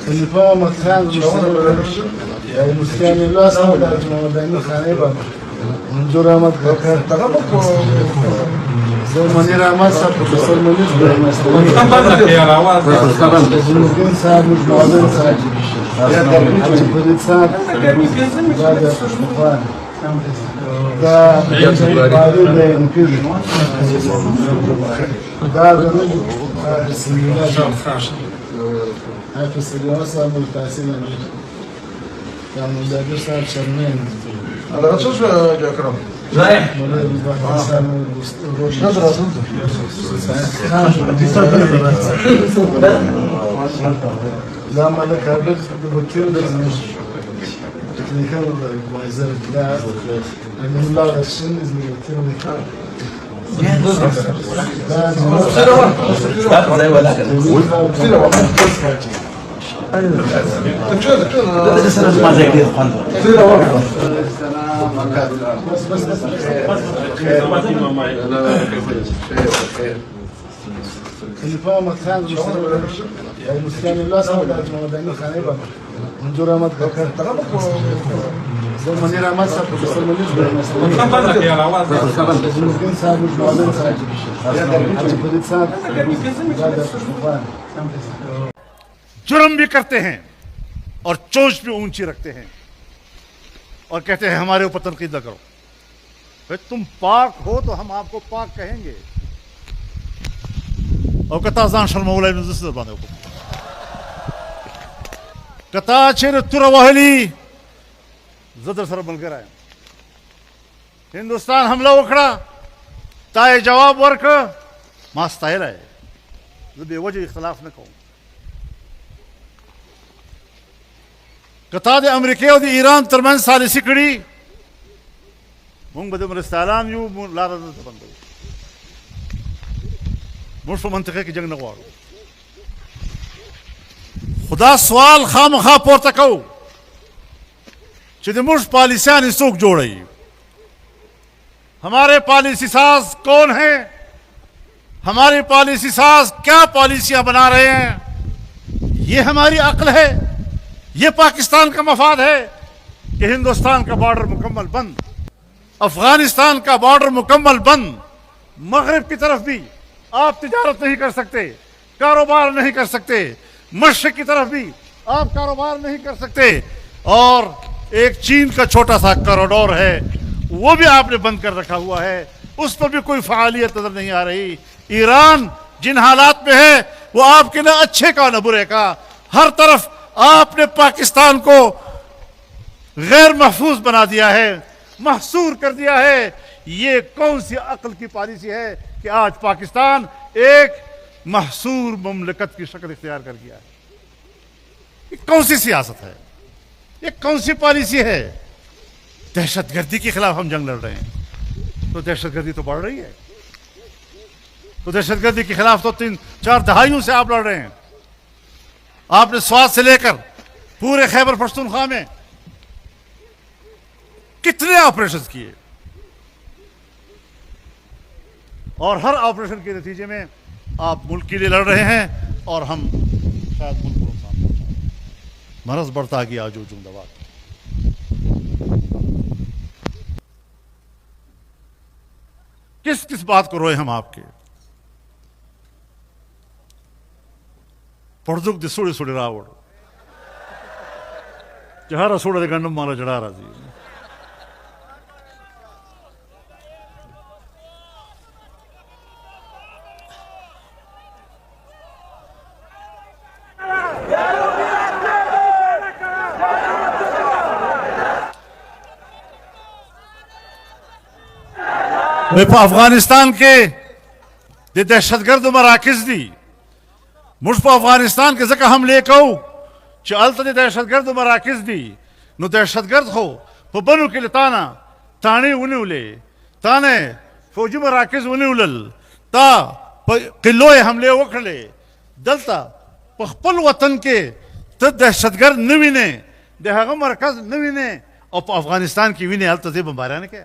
خلیفه مکان مسکن الله سلام علیکم دائم خانه با منظور احمد کاکر زمانی رحمت صاحب پروفیسور منیز مسکن صاحب معاون صاحب حاجی فرید صاحب بعد مخوان دا باری ده مکیر دا زمین بسم الله حافظ سلیمان صاحب ملتحسین امیر یا مزاجر صاحب شرمین على رسول يا اكرم رايح لا مالك هذا بكير لازم تكنيكال وايزر لا من لا الشن لازم بكير خلیفه مکان مسکن الله سلام علیکم دائم خانه با منظور احمد کاکر زمانی رحمت صاحب پروفیسور منیز مسکن صاحب معاون صاحب حاجی فرید صاحب بعد مخوان जुर्म भी करते हैं और चोंच भी ऊंची रखते हैं और कहते हैं हमारे ऊपर तनकीद न करो। भाई तुम पाक हो तो हम आपको पाक कहेंगे। और कताजान शर्मौला इब्न ज़ुस्र बांधे को कता चेर तुरवाहली ज़दर सर बन कर आए हिंदुस्तान हमला उखड़ा ताए जवाब वर्क मास्तायर है बेवजह इख्तलाफ न कहूं कता दे अमेरिका और ईरान तरमन सालिसी कड़ी मुंग बदे मरस्तालान यू लारा बंदो मुश्फ मंतक़े की जंग नगवारो खुदा सवाल खाम खा पोर्ता कहो चिद मुश्फ पॉलिसियान सूख जोड़ी हमारे पॉलिसी साज कौन है हमारे पॉलिसी साज क्या पॉलिसियां बना रहे हैं ये हमारी अक्ल है ये पाकिस्तान का मफाद है कि हिंदुस्तान का बॉर्डर मुकम्मल बंद अफगानिस्तान का बॉर्डर मुकम्मल बंद मगरिब की तरफ भी आप तिजारत नहीं कर सकते कारोबार नहीं कर सकते मशरिक की तरफ भी आप कारोबार नहीं कर सकते और एक चीन का छोटा सा कॉरिडोर है वो भी आपने बंद कर रखा हुआ है उस पर भी कोई फ़ालियत नजर नहीं आ रही। ईरान जिन हालात में है वो आपके न अच्छे का न बुरे का हर तरफ आपने पाकिस्तान को गैर महफूज बना दिया है महसूर कर दिया है। ये कौन सी अक्ल की पॉलिसी है कि आज पाकिस्तान एक महसूर मुमलकत की शक्ल इख्तियार कर गया है। ये कौन सी सियासत है ये कौन सी पॉलिसी है। दहशतगर्दी के खिलाफ हम जंग लड़ रहे हैं तो दहशतगर्दी तो बढ़ रही है तो दहशतगर्दी के खिलाफ तो 3-4 दहाइयों से आप लड़ रहे हैं। आपने स्वात से लेकर पूरे खैबर पख्तूनख्वा में कितने ऑपरेशन किए और हर ऑपरेशन के नतीजे में आप मुल्क के लिए लड़ रहे हैं और हम शायद मुल्क को नुकसान पहुंचाएं। मरज बढ़ता गया जो जुमदाबाद किस किस बात को रोए हम आपके पड़दुक दे सुड़े सुड़े रावड़ जहारा सुड़ा दे गंडम मारा जड़ारा जी अफगानिस्तान के दहशतगर्द मराकज दी मुश्फ अफगानिस्तान के जगह हम ले कहू चलत दहशतगर्द मराकज दी नु दहशतगर्द हो तो बनु के ताना ताने उन्हें उले ताने फौजी मराकज उन्हें उलल ता किलोए हमले वखले दलता पखपल वतन के तो दहशतगर्द नवीने देहागा मरकज नवीने Op Afghanistan की विने हाल तो थे बम्बारा ने क्या